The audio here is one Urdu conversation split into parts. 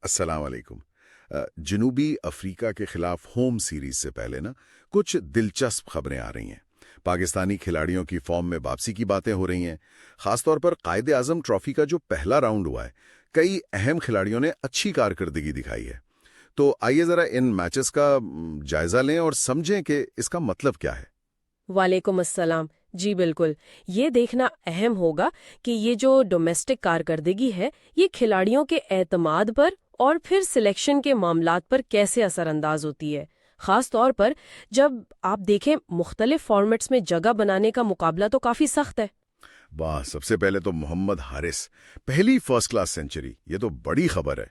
السلام علیکم۔ جنوبی افریقہ کے خلاف ہوم سیریز سے پہلے کچھ دلچسپ خبریں آ رہی ہیں۔ پاکستانی کھلاڑیوں کی فارم میں واپسی کی باتیں ہو رہی ہیں، خاص طور پر قائد اعظم ٹرافی کا جو پہلا راؤنڈ ہوا ہے، کئی اہم کھلاڑیوں نے اچھی کارکردگی دکھائی ہے۔ تو آئیے ذرا ان میچز کا جائزہ لیں اور سمجھیں کہ اس کا مطلب کیا ہے۔ وعلیکم السلام۔ جی بالکل، یہ دیکھنا اہم ہوگا کہ یہ جو ڈومیسٹک کارکردگی ہے یہ کھلاڑیوں کے اعتماد پر اور پھر سلیکشن کے معاملات پر کیسے اثر انداز ہوتی ہے، خاص طور پر جب آپ دیکھیں مختلف فارمیٹس میں جگہ بنانے کا مقابلہ تو کافی سخت ہے۔ واہ، سب سے پہلے تو محمد حارث پہلی فرسٹ کلاس سینچری، یہ تو بڑی خبر ہے۔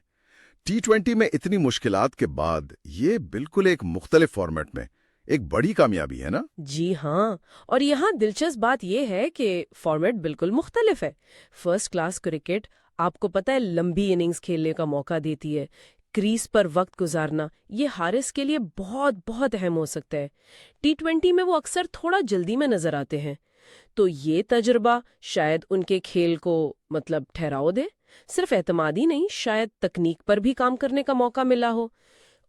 T20 میں اتنی مشکلات کے بعد یہ بالکل ایک مختلف فارمیٹ میں ایک بڑی کامیابی ہے نا؟ جی ہاں، اور یہاں دلچسپ بات یہ ہے کہ فارمیٹ بالکل مختلف ہے۔ فرسٹ کلاس کرکٹ آپ کو پتہ ہے لمبی اننگز کھیلنے کا موقع دیتی ہے، کریز پر وقت گزارنا یہ حارث کے لیے بہت بہت اہم ہو سکتا ہے۔ T20 میں وہ اکثر تھوڑا جلدی میں نظر آتے ہیں، تو یہ تجربہ شاید ان کے کھیل کو ٹھہراؤ دے۔ صرف اعتماد ہی نہیں، شاید تکنیک پر بھی کام کرنے کا موقع ملا ہو۔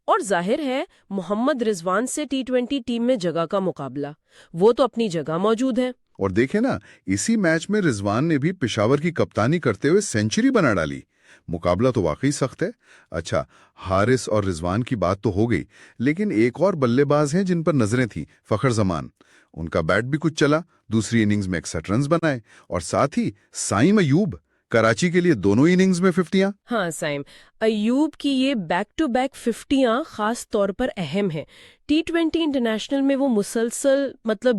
اور ظاہر ہے محمد رضوان سے T20 ٹیم میں جگہ کا مقابلہ، وہ تو اپنی جگہ موجود ہے۔ اور دیکھیں نا، اسی میچ میں رضوان نے بھی پشاور کی کپتانی کرتے ہوئے سینچری بنا ڈالی۔ مقابلہ تو واقعی سخت ہے۔ اچھا، حارث اور رضوان کی بات تو ہو گئی، لیکن ایک اور بلے باز ہیں جن پر نظریں تھیں، فخر زمان۔ ان کا بیٹ بھی کچھ چلا، دوسری اننگز میں 61 رنز بنائے، اور ساتھ ہی سائم ایوب، کراچی کے لیے دونوں اننگز میں 50۔ ہاں، سائم ایوب کی یہ بیک ٹو بیک 50 خاص طور پر اہم ہیں۔ T20 انٹرنیشنل میں وہ مسلسل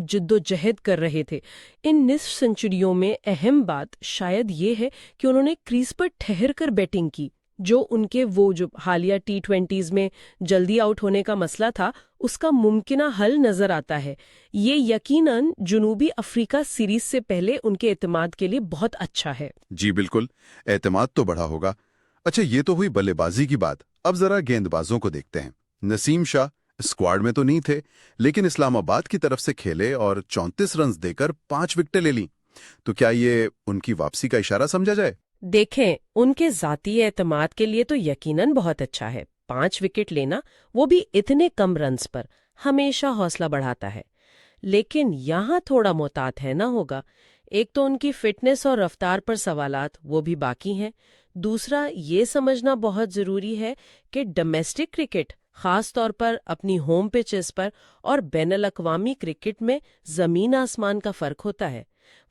جد و جہد کر رہے تھے۔ ان نصف سنچریوں میں اہم بات شاید یہ ہے کہ انہوں نے کریز پر ٹھہر کر بیٹنگ کی، جو ان کے جو حالیہ T20s میں جلدی آؤٹ ہونے کا مسئلہ تھا اس کا ممکنہ حل نظر آتا ہے۔ یہ یقیناً جنوبی افریقہ سیریز سے پہلے ان کے اعتماد کے لیے بہت اچھا ہے۔ جی بالکل، اعتماد تو بڑھا ہوگا۔ اچھا، یہ تو ہوئی بلے بازی کی بات، اب ذرا گیند بازوں کو دیکھتے ہیں۔ نسیم شاہ اسکواڈ میں تو نہیں تھے، لیکن اسلام آباد کی طرف سے کھیلے اور 34 رنز دے کر 5 وکٹیں لے لیں۔ تو کیا یہ ان کی واپسی کا اشارہ سمجھا جائے؟ دیکھیں، ان کے ذاتی اعتماد کے لیے تو یقیناً بہت اچھا ہے۔ 5 وکٹ لینا، وہ بھی اتنے کم رنز پر، ہمیشہ حوصلہ بڑھاتا ہے۔ لیکن یہاں تھوڑا محتاط ہے نہ ہوگا۔ ایک تو ان کی فٹنس اور رفتار پر سوالات، وہ بھی باقی ہیں۔ دوسرا یہ سمجھنا بہت ضروری ہے کہ ڈومیسٹک کرکٹ، خاص طور پر اپنی ہوم پچز پر، اور بین الاقوامی کرکٹ میں زمین آسمان کا فرق ہوتا ہے۔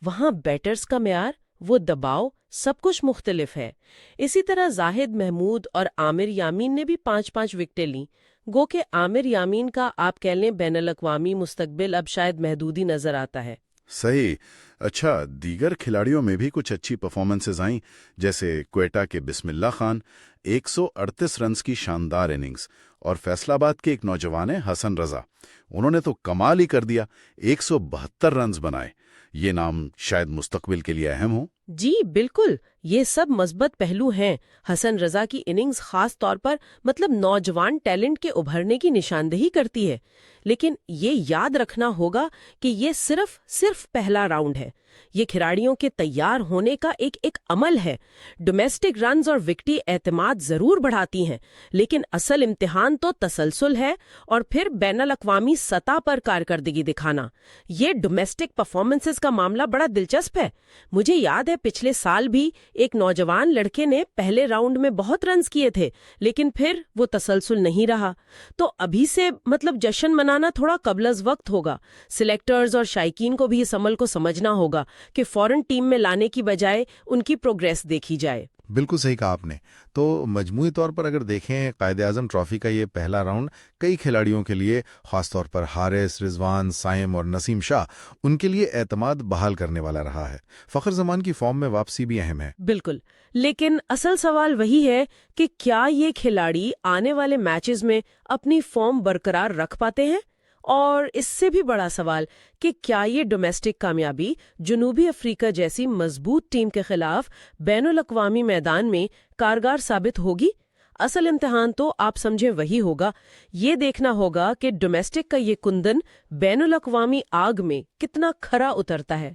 وہاں بیٹرز کا معیار، وہ دباؤ، سب کچھ مختلف ہے۔ اسی طرح زاہد محمود اور عامر یامین نے بھی 5 وکٹیں لیں۔ گو کہ عامر یامین کا آپ کہہ لیں بین الاقوامی مستقبل اب شاید محدود ہی نظر آتا ہے۔ صحیح۔ اچھا، دیگر کھلاڑیوں میں بھی کچھ اچھی پرفارمنسز آئیں، جیسے کوئٹہ کے بسم اللہ خان، 138 رنز کی شاندار اننگز، اور فیصل آباد کے ایک نوجوان ہیں حسن رضا، انہوں نے تو کمال ہی کر دیا، 172 رنز بنائے۔ یہ نام شاید مستقبل کے لیے اہم ہو۔ جی بالکل، یہ سب مثبت پہلو ہیں۔ حسن رضا کی اننگز خاص طور پر نوجوان ٹیلنٹ کے ابھرنے کی نشاندہی کرتی ہے۔ لیکن یہ یاد رکھنا ہوگا کہ یہ صرف پہلا راؤنڈ ہے۔ یہ کھلاڑیوں کے تیار ہونے کا ایک عمل ہے۔ ڈومیسٹک رنز اور وکٹیں اعتماد ضرور بڑھاتی ہیں، لیکن اصل امتحان تو تسلسل ہے اور پھر بین الاقوامی سطح پر کارکردگی دکھانا۔ یہ ڈومیسٹک پرفارمنسز کا معاملہ بڑا دلچسپ ہے۔ مجھے یاد ہے پچھلے سال بھی ایک نوجوان لڑکے نے پہلے راؤنڈ میں بہت رنز کیے تھے، لیکن پھر وہ تسلسل نہیں رہا۔ تو ابھی سے جشن منانا تھوڑا قبل از وقت ہوگا۔ سلیکٹرز اور شائقین کو بھی اس عمل کو سمجھنا ہوگا کہ فوراً ٹیم میں لانے کی بجائے ان کی پروگریس دیکھی جائے۔ بالکل صحیح کہا آپ نے۔ تو مجموعی طور پر اگر دیکھیں، قائد اعظم ٹرافی کا یہ پہلا راؤنڈ کئی کھلاڑیوں کے لیے، خاص طور پر حارث، رضوان، سائم اور نسیم شاہ، ان کے لیے اعتماد بحال کرنے والا رہا ہے۔ فخر زمان کی فارم میں واپسی بھی اہم ہے۔ بالکل، لیکن اصل سوال وہی ہے کہ کیا یہ کھلاڑی آنے والے میچز میں اپنی فارم برقرار رکھ پاتے ہیں؟ اور اس سے بھی بڑا سوال کہ کیا یہ ڈومیسٹک کامیابی جنوبی افریقہ جیسی مضبوط ٹیم کے خلاف بین الاقوامی میدان میں کارگر ثابت ہوگی؟ اصل امتحان تو آپ سمجھیں وہی ہوگا۔ یہ دیکھنا ہوگا کہ ڈومیسٹک کا یہ کندن بین الاقوامی آگ میں کتنا کھرا اترتا ہے۔